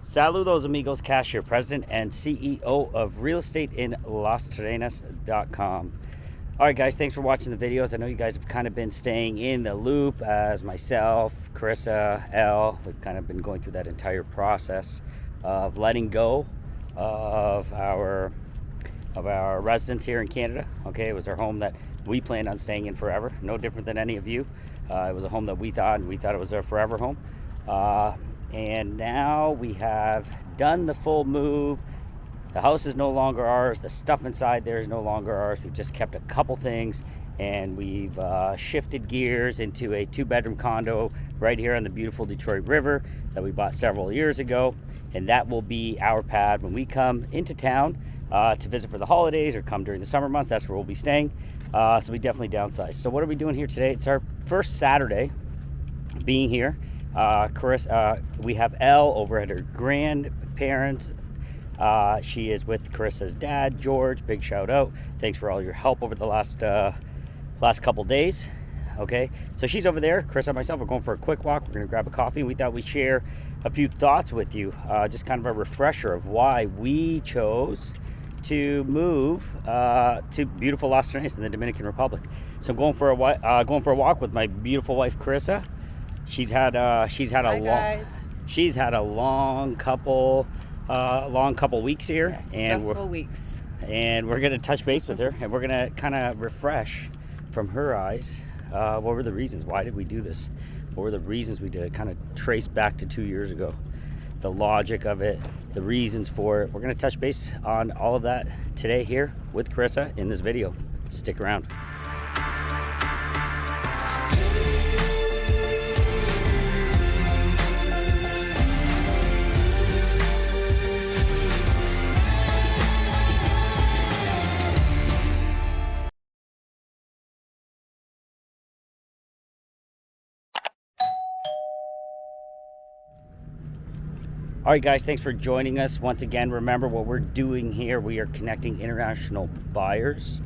Saludos amigos, Cash here, President and CEO of relocating.lasterrenas.com. Alright guys, thanks for watching the videos. I know you guys have kind of been staying in the loop as myself, Karissa, Elle. We've kind of been going through that entire process of letting go of our residence here in Canada. Okay, it was our home that we planned on staying in forever. No different than any of you. It was a home that we thought it was our forever home. And now we have done the full move. The house is no longer ours. The stuff inside there is no longer ours. We've just kept a couple things, and we've shifted gears into a 2-bedroom condo right here on the beautiful Detroit River that we bought several years ago. And that will be our pad when we come into town to visit for the holidays or come during the summer months. That's where we'll be staying. So we definitely downsized. So what are we doing here today? It's our first Saturday being here. Karissa, we have Elle over at her grandparents. She is with Karissa's dad, George. Big shout out. Thanks for all your help over the last couple days. Okay, so she's over there. Karissa and myself are going for a quick walk. We're gonna grab a coffee. We thought we'd share a few thoughts with you, just kind of a refresher of why we chose to move to beautiful Las Terrenas in the Dominican Republic. So I'm going for a walk with my beautiful wife Karissa. She's had a long couple weeks here. Yes, stressful weeks. And we're gonna touch base with her, and we're gonna kind of refresh from her eyes. What were the reasons? Why did we do this? What were the reasons we did it? Kind of trace back to 2 years ago. The logic of it, the reasons for it. We're gonna touch base on all of that today here with Karissa in this video. Stick around. All right, guys, thanks for joining us. Once again, remember what we're doing here. We are connecting international buyers,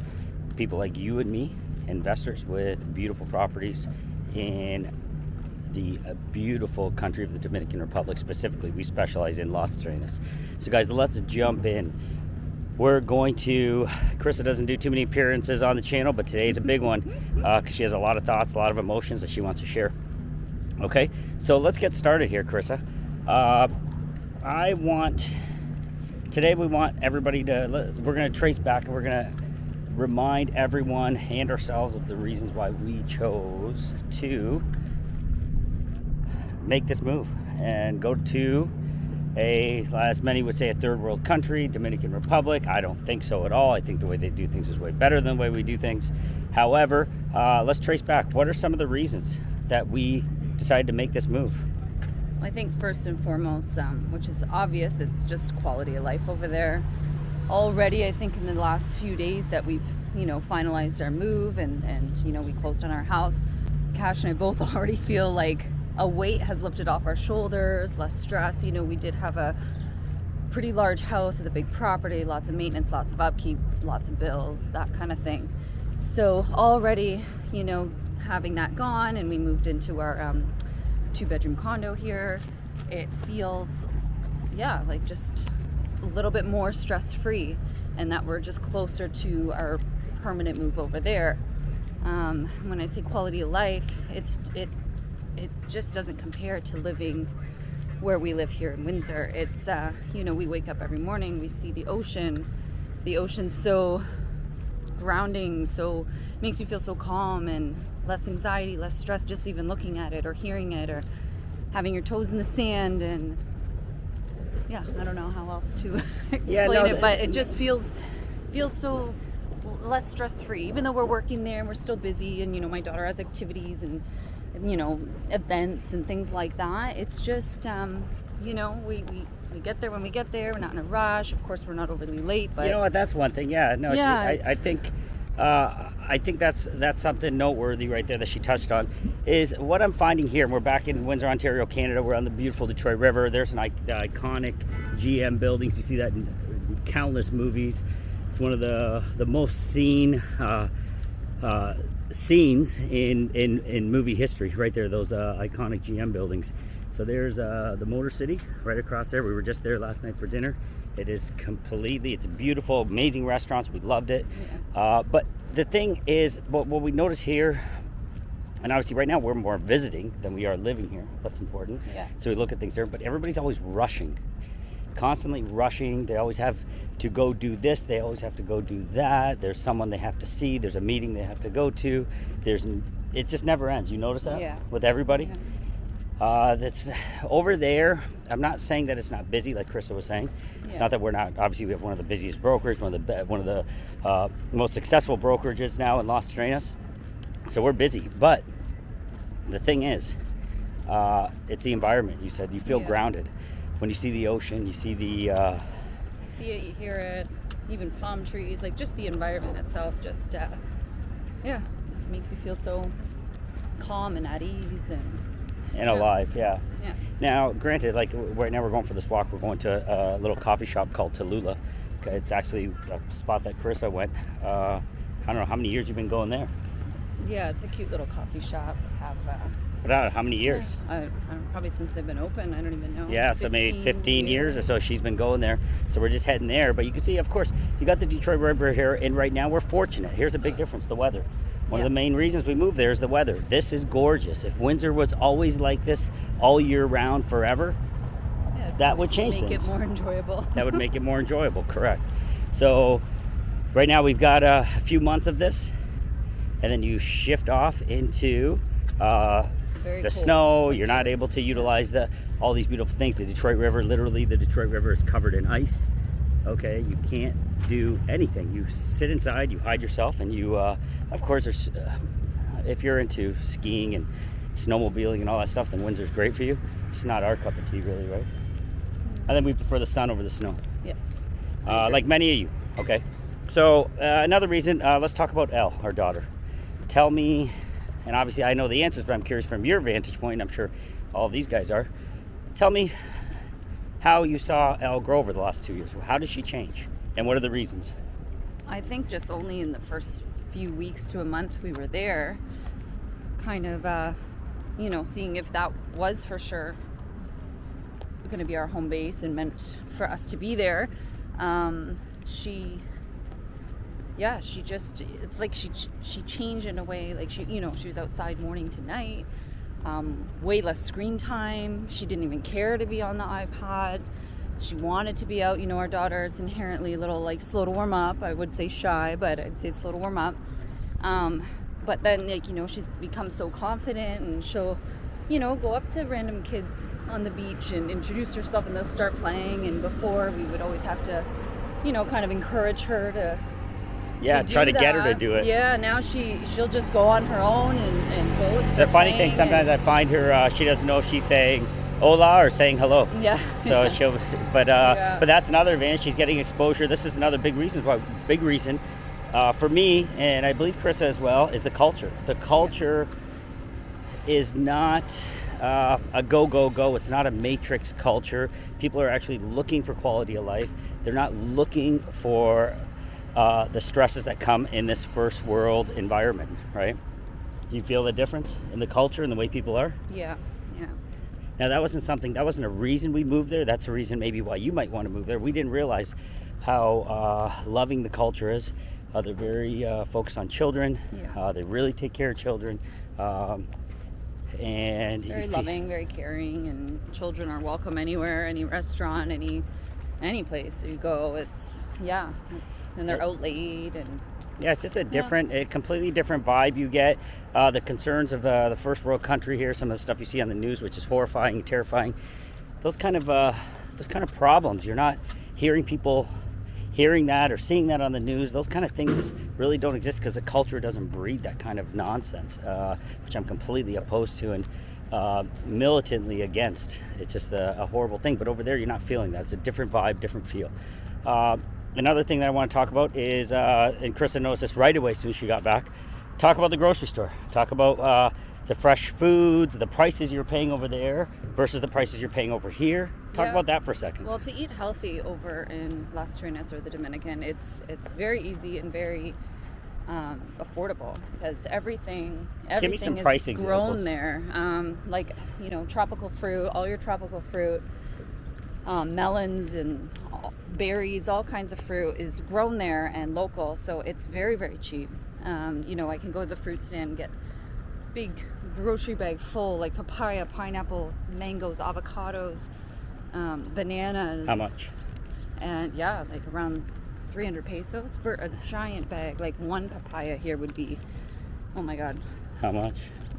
people like you and me, investors with beautiful properties in the beautiful country of the Dominican Republic. Specifically, we specialize in Las Terrenas. So, guys, let's jump in. Karissa doesn't do too many appearances on the channel, but today's a big one because she has a lot of thoughts, a lot of emotions that she wants to share. Okay, so let's get started here, Karissa. Today we want everybody we're going to trace back and we're going to remind everyone and ourselves of the reasons why we chose to make this move and go to as many would say, a third world country, Dominican Republic. I don't think so at all. I think the way they do things is way better than the way we do things. However, let's trace back. What are some of the reasons that we decided to make this move? I think first and foremost, which is obvious, it's just quality of life over there. Already, I think in the last few days that we've, finalized our move and we closed on our house, Cash and I both already feel like a weight has lifted off our shoulders, less stress. We did have a pretty large house with a big property, lots of maintenance, lots of upkeep, lots of bills, that kind of thing. So already, having that gone, and we moved into our 2-bedroom condo here, it feels like just a little bit more stress-free, and that we're just closer to our permanent move over there. When I say quality of life, it just doesn't compare to living where we live here in Windsor. It's we wake up every morning, we see the ocean's so grounding, so makes you feel so calm and less anxiety, less stress, just even looking at it or hearing it or having your toes in the sand. And I don't know how else to explain it, but it just feels so less stress-free. Even though we're working there and we're still busy, and my daughter has activities and events and things like that, it's just we get there when we get there. We're not in a rush. Of course, we're not overly late, but what, that's one thing. I think that's something noteworthy right there that she touched on, is what I'm finding here. And we're back in Windsor, Ontario, Canada. We're on the beautiful Detroit River. There's the iconic GM buildings. You see that in countless movies. It's one of the most seen scenes in movie history right there, those iconic GM buildings. So there's the Motor City right across there. We were just there last night for dinner. It is completely, it's beautiful, amazing restaurants. We loved it. Yeah. But the thing is, what we notice here, and obviously right now we're more visiting than we are living here. That's important. Yeah. So we look at things there, but everybody's always rushing, constantly rushing. They always have to go do this. They always have to go do that. There's someone they have to see. There's a meeting they have to go to. It just never ends. You notice that? Yeah. With everybody? Yeah. That's over there. I'm not saying that it's not busy, like Karissa was saying. It's Yeah. not that we're not. Obviously, we have one of the busiest brokers, one of the most successful brokerages now in Las Terrenas. So we're busy. But the thing is, it's the environment. You said you feel Yeah. grounded when you see the ocean. You see the. You see it, you hear it, even palm trees, like just the environment itself just makes you feel so calm and at ease And alive, yeah. Yeah. Now, granted, like right now we're going for this walk. We're going to a little coffee shop called Tallulah. Okay, it's actually a spot that Karissa went. I don't know how many years you've been going there. Yeah, it's a cute little coffee shop. But I don't know how many years. Probably since they've been open. I don't even know. Yeah, so maybe 15 years or so she's been going there. So we're just heading there. But you can see, of course, you got the Detroit River here, and right now we're fortunate. Here's a big difference: the weather. One of the main reasons we moved there is the weather. This is gorgeous. If Windsor was always like this all year round forever, that would change things. Make it more enjoyable. That would make it more enjoyable, correct. So right now we've got a few months of this, and then you shift off into the snow. You're not able to utilize all these beautiful things. The Detroit River, literally the Detroit River is covered in ice. Okay, you can't do anything. You sit inside, you hide yourself, and you, of course, if you're into skiing and snowmobiling and all that stuff, then Windsor's great for you. It's just not our cup of tea, really, right? I think we prefer the sun over the snow. Yes. Like many of you. Okay. So another reason, let's talk about Elle, our daughter. Tell me, and obviously I know the answers, but I'm curious from your vantage point, I'm sure all of these guys are. Tell me how you saw Elle grow over the last 2 years. How did she change? And what are the reasons? I think just only in the first few weeks to a month we were there, kind of, seeing if that was for sure going to be our home base and meant for us to be there. She just, it's like she changed in a way, like she was outside morning to night, way less screen time. She didn't even care to be on the iPad. She wanted to be out. Our daughter is inherently a little slow to warm up. I would say shy, but I'd say slow to warm up. But then she's become so confident, and she'll go up to random kids on the beach and introduce herself, and they'll start playing. And before, we would always have to kind of encourage her to try to get her to do it. Yeah, now she'll just go on her own and go. And the funny thing, sometimes I find her, she doesn't know if she's saying hola or saying hello. Yeah. So but that's another advantage. She's getting exposure. This is another big reason for me, and I believe Karissa as well, is the culture. The culture is not a go. It's not a matrix culture. People are actually looking for quality of life. They're not looking for the stresses that come in this first world environment, right? Do you feel the difference in the culture and the way people are? Yeah. Now, that wasn't a reason we moved there. That's a reason maybe why you might want to move there. We didn't realize how loving the culture is. They're very focused on children. Yeah. They really take care of children. And very loving, very caring, and children are welcome anywhere, any restaurant, any place you go. And they're out late, and it's just a completely different vibe you get. The concerns of the first world country here, some of the stuff you see on the news, which is horrifying, terrifying. Those kind of problems, you're not hearing people hearing that or seeing that on the news. Those kind of things just really don't exist because the culture doesn't breed that kind of nonsense, which I'm completely opposed to and militantly against. It's just a horrible thing. But over there, you're not feeling that. It's a different vibe, different feel. Another thing that I want to talk about is, and Karissa noticed this right away as soon as she got back, talk about the grocery store. Talk about the fresh foods, the prices you're paying over there versus the prices you're paying over here. Talk about that for a second. Well, to eat healthy over in Las Terrenas or the Dominican, it's very easy and very affordable, because everything Give me some is price grown examples. there. Like, you know, tropical fruit, all your tropical fruit, melons and berries, all kinds of fruit is grown there and local, so it's very, very cheap. You know, I can go to the fruit stand and get big grocery bag full, like papaya, pineapples, mangoes, avocados, bananas. How much? And yeah, like around 300 pesos for a giant bag. Like one papaya here would be, oh my god, How much?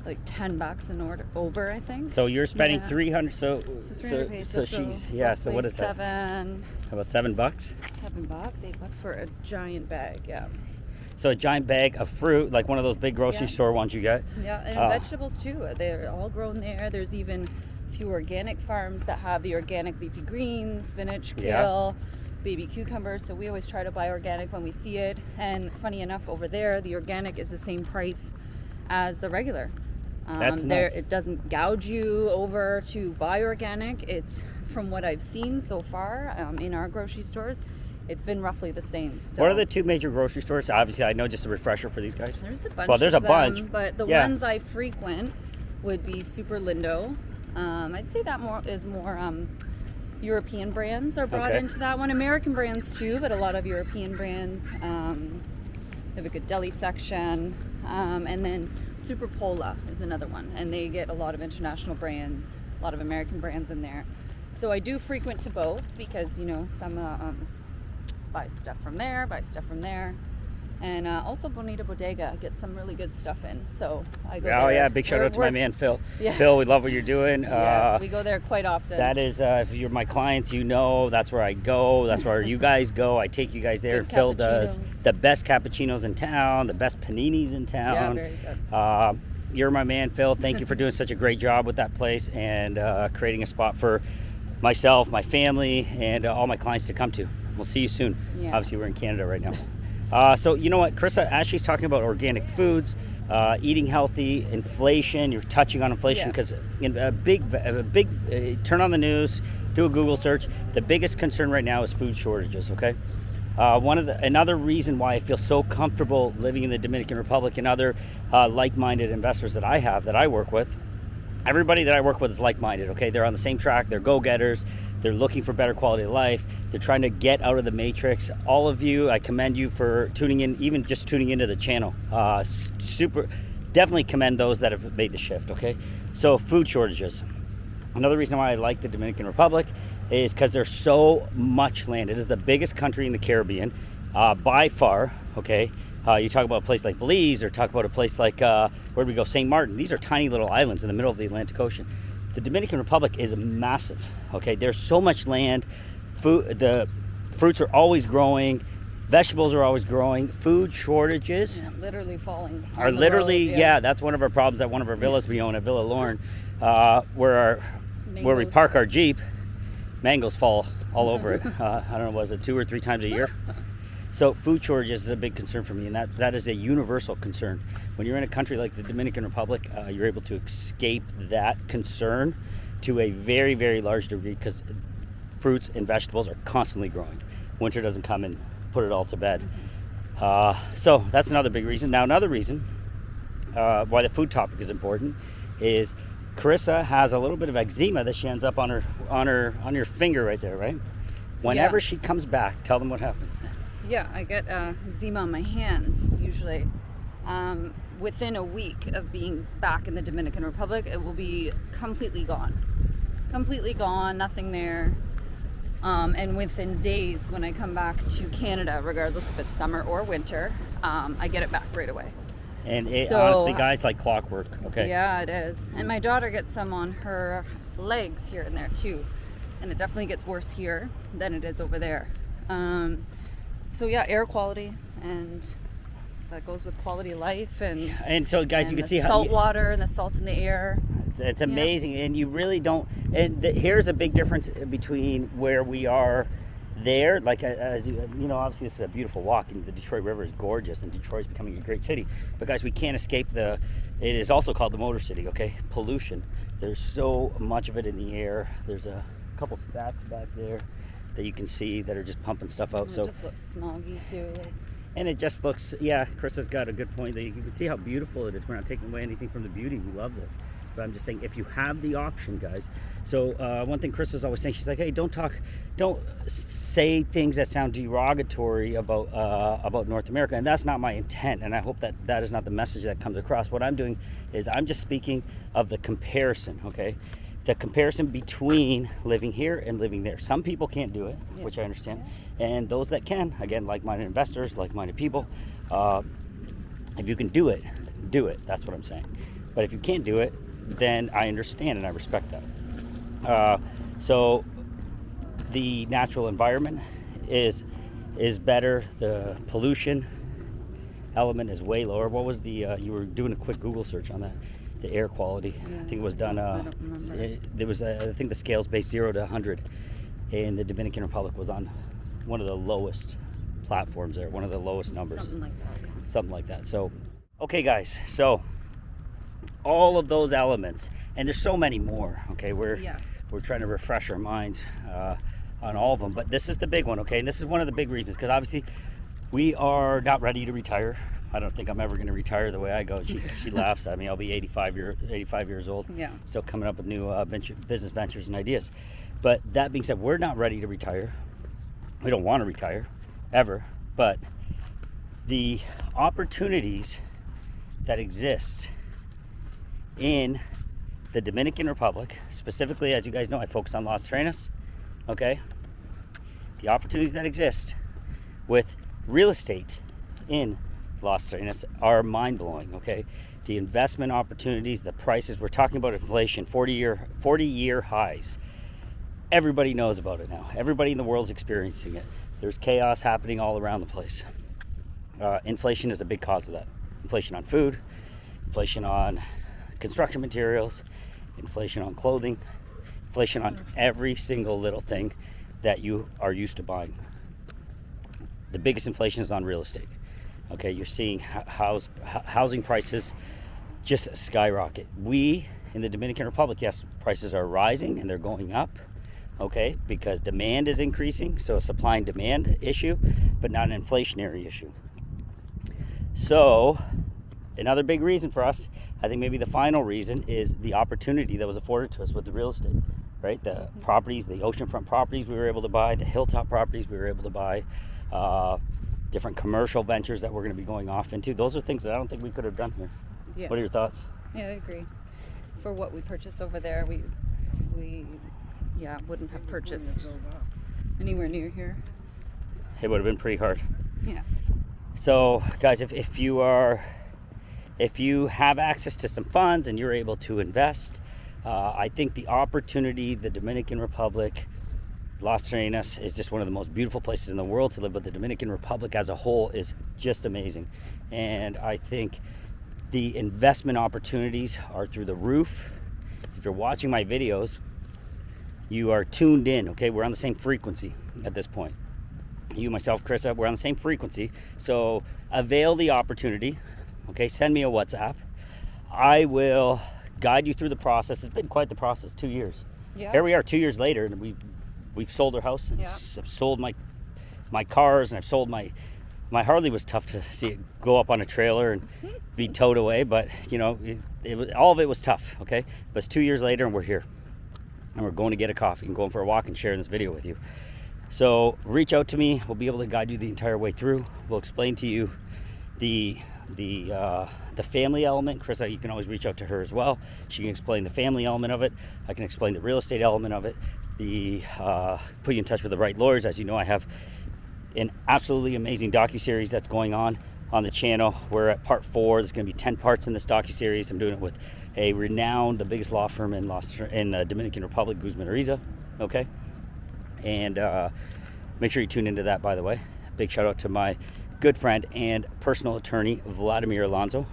like $10 an order over, I think. So you're spending Yeah. 300. So 300 pesos, she's yeah. So what is that? $7 How about $7? $8 for a giant bag. Yeah. So a giant bag of fruit, like one of those big grocery Yeah. store ones you get. Yeah, and vegetables too. They're all grown there. There's even a few organic farms that have the organic leafy greens, spinach, kale, baby cucumbers. So we always try to buy organic when we see it. And funny enough, over there, the organic is the same price as the regular. That's nuts. It doesn't gouge you over to buy organic. It's, from what I've seen so far in our grocery stores, it's been roughly the same. So What are the two major grocery stores? Obviously, I know, just a refresher for these guys. there's a bunch. Well, there's of a bunch. them, but the Yeah. ones I frequent would be Super Lindo. I'd say that more European brands are brought Okay. into that one. American brands too, but a lot of European brands. They have a good deli section, and then Super Pola is another one, and they get a lot of international brands, a lot of American brands in there. So I do frequent to both, because you know some buy stuff from there, and also Bonita Bodega gets some really good stuff in. So I go Oh there. yeah, big shout out to my man Phil. Yeah. Phil, we love what you're doing. Yes, we go there quite often. That is, if you're my clients, you know that's where I go. That's where you guys go. I take you guys there. Good And Phil does cappuccinos. the best cappuccinos in town, the best paninis in Yeah, town. very good. You're my man, Phil. Thank you for doing such a great job with that place and creating a spot for myself, my family, and all my clients to come to. We'll see you soon. Yeah. Obviously, we're in Canada right now. So you know what, Karissa, Ashley's talking about organic foods, eating healthy, inflation. You're touching on inflation Yeah. because a big turn on the news, do a Google search. The biggest concern right now is food shortages. Okay. Another reason why I feel so comfortable living in the Dominican Republic and other like-minded investors that I work with. Everybody that I work with is like-minded. Okay, they're on the same track. They're go-getters. They're looking for better quality of life. They're trying to get out of the matrix. All of you, I commend you for tuning in, even just tuning into the channel. Definitely commend those that have made the shift. Okay, so food shortages. Another reason why I like the Dominican Republic is because there's so much land. It is the biggest country in the Caribbean by far. Okay, you talk about a place like Belize, or talk about a place like where we go, St. Martin. These are tiny little islands in the middle of the Atlantic Ocean. The Dominican Republic is massive. Okay, there's so much land. The fruits are always growing. Vegetables are always growing. Food shortages Yeah, literally falling. are on the literally, road, yeah, that's one of our problems at one of our villas we own at Villa Lorne, where we Mangoes. park our Jeep. Mangoes fall all over it. I don't know, was it 2 or 3 times a year? So food shortages is a big concern for me, and that is a universal concern. When you're in a country like the Dominican Republic, you're able to escape that concern to a very, very large degree because fruits and vegetables are constantly growing. Winter doesn't come and put it all to bed. So that's another big reason. Now, another reason why the food topic is important is Karissa has a little bit of eczema that she ends up on your finger right there, right? Whenever Yeah. she comes back, tell them what happens. Yeah, I get eczema on my hands usually. Within a week of being back in the Dominican Republic, it will be completely gone. Completely gone, nothing there. And within days, when I come back to Canada, regardless if it's summer or winter, I get it back right away. And it, So- honestly, guys, like clockwork. Okay. Yeah, it is. And my daughter gets some on her legs here and there too. And it definitely gets worse here than it is over there. So yeah, air quality, and that goes with quality of life, and And so, guys, and you can the see how salt water and the salt in the air. it's amazing, and you really don't. And here's a big difference between where we are there. Like, as you know, obviously this is a beautiful walk, and the Detroit River is gorgeous, and Detroit's becoming a great city. But guys, we can't escape it is also called the Motor City. Okay, pollution. There's so much of it in the air. There's a couple stacks back there that you can see that are just pumping stuff out. It So just looks smoggy too. Like, And it just looks, yeah, Karissa's got a good point. That you can see how beautiful it is. We're not taking away anything from the beauty. We love this. But I'm just saying, if you have the option, guys. So one thing Karissa's always saying, she's like, hey, don't say things that sound derogatory about North America. And that's not my intent. And I hope that that is not the message that comes across. What I'm doing is I'm just speaking of the comparison, okay? The comparison between living here and living there. Some people can't do it, which I understand. And those that can, again, like-minded investors, like-minded people, if you can do it, do it. That's what I'm saying. But if you can't do it, then I understand and I respect that. So the natural environment is better. The pollution element is way lower. What was the, you were doing a quick Google search on that. The air quality, I think it was done, there was, I think the scale's based 0 to 100, and the Dominican Republic was on one of the lowest platforms there, one of the lowest numbers. Something like that. Yeah. Something like that. So, okay guys, so all of those elements, and there's so many more, okay, we're trying to refresh our minds on all of them, but this is the big one, okay, and this is one of the big reasons, because obviously we are not ready to retire. I don't think I'm ever going to retire the way I go. She laughs at me. I'll be 85 years old. Yeah. Still coming up with new business ventures and ideas. But that being said, we're not ready to retire. We don't want to retire, ever. But the opportunities that exist in the Dominican Republic, specifically, as you guys know, I focus on Las Terrenas, okay? The opportunities that exist with real estate in Las Terrenas are mind-blowing, okay? The investment opportunities, the prices, we're talking about inflation, 40-year highs. Everybody knows about it now. Everybody in the world's experiencing it. There's chaos happening all around the place. Inflation is a big cause of that. Inflation on food, inflation on construction materials, inflation on clothing, inflation on every single little thing that you are used to buying. The biggest inflation is on real estate. Okay, you're seeing housing prices just skyrocket. We in the Dominican Republic, yes, prices are rising and they're going up, okay, because demand is increasing, so a supply and demand issue, but not an inflationary issue. So another big reason for us, I think maybe the final reason, is the opportunity that was afforded to us with the real estate, right? The properties, the oceanfront properties we were able to buy, the hilltop properties we were able to buy, different commercial ventures that we're going to be going off into. Those are things that I don't think we could have done here. Yeah. What are your thoughts? Yeah, I agree. For what we purchased over there, we wouldn't have purchased anywhere near here. It would have been pretty hard. Yeah. So guys, if you have access to some funds and you're able to invest, I think the opportunity, the Dominican Republic, Las Terrenas is just one of the most beautiful places in the world to live, but the Dominican Republic as a whole is just amazing. And I think the investment opportunities are through the roof. If you're watching my videos, you are tuned in, okay? We're on the same frequency at this point. You, myself, Karissa, we're on the same frequency. So avail the opportunity, okay? Send me a WhatsApp. I will guide you through the process. It's been quite the process, 2 years. Yeah. Here we are 2 years later, and we've sold our house, and I've sold my cars, and I've sold my Harley. Was tough to see it go up on a trailer and be towed away, but you know, it was, all of it was tough, okay? But it's 2 years later and we're here, and we're going to get a coffee and going for a walk and sharing this video with you. So reach out to me. We'll be able to guide you the entire way through. We'll explain to you the family element. Karissa, you can always reach out to her as well. She can explain the family element of it. I can explain the real estate element of it. Put you in touch with the right lawyers. As you know, I have an absolutely amazing docuseries that's going on the channel. We're at part 4. There's going to be 10 parts in this docuseries. I'm doing it with a renowned, the biggest law firm in the Dominican Republic, Guzman-Ariza. Okay, and make sure you tune into that. By the way, big shout out to my good friend and personal attorney Vladimir Alonso.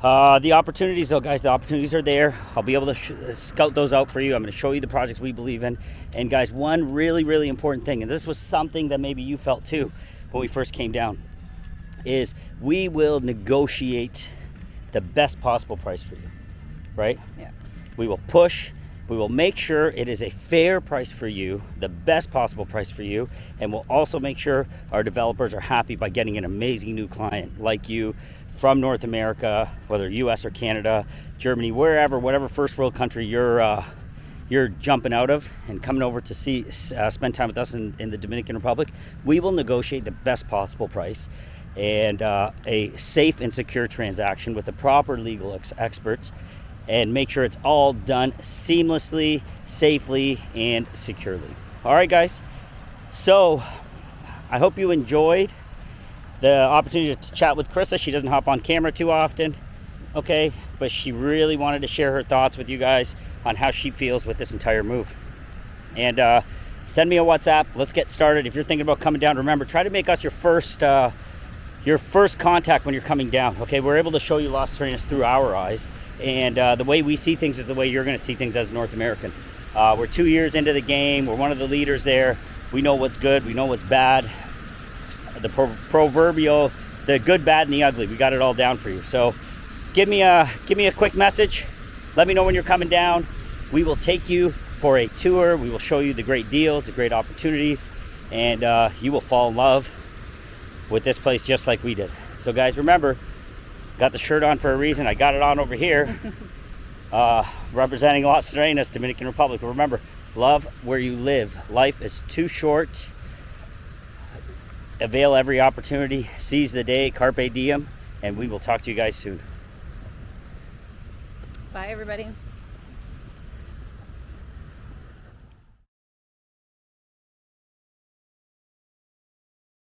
The opportunities, though, guys, the opportunities are there. I'll be able to scout those out for you. I'm going to show you the projects we believe in. And guys, one really, really important thing, and this was something that maybe you felt too when we first came down, is we will negotiate the best possible price for you, right? Yeah. We will push. We will make sure it is a fair price for you, the best possible price for you, and we'll also make sure our developers are happy by getting an amazing new client like you from North America, whether US or Canada, Germany, wherever, whatever first world country you're jumping out of and coming over to spend time with us in the Dominican Republic. We will negotiate the best possible price and a safe and secure transaction with the proper legal experts, and make sure it's all done seamlessly, safely, and securely. All right, guys. So I hope you enjoyed the opportunity to chat with Karissa. She doesn't hop on camera too often, okay? But she really wanted to share her thoughts with you guys on how she feels with this entire move. And send me a WhatsApp. Let's get started. If you're thinking about coming down, remember, try to make us your first contact when you're coming down, okay? We're able to show you Las Terrenas through our eyes. And the way we see things is the way you're going to see things as a North American. We're 2 years into the game. We're one of the leaders there. We know what's good. We know what's bad. The proverbial, the good, bad, and the ugly. We got it all down for you. So give me a quick message. Let me know when you're coming down. We will take you for a tour. We will show you the great deals, the great opportunities, and you will fall in love with this place just like we did. So guys, remember, got the shirt on for a reason. I got it on over here, representing Las Terrenas, Dominican Republic. Remember, love where you live. Life is too short. Avail every opportunity. Seize the day. Carpe diem. And we will talk to you guys soon. Bye, everybody.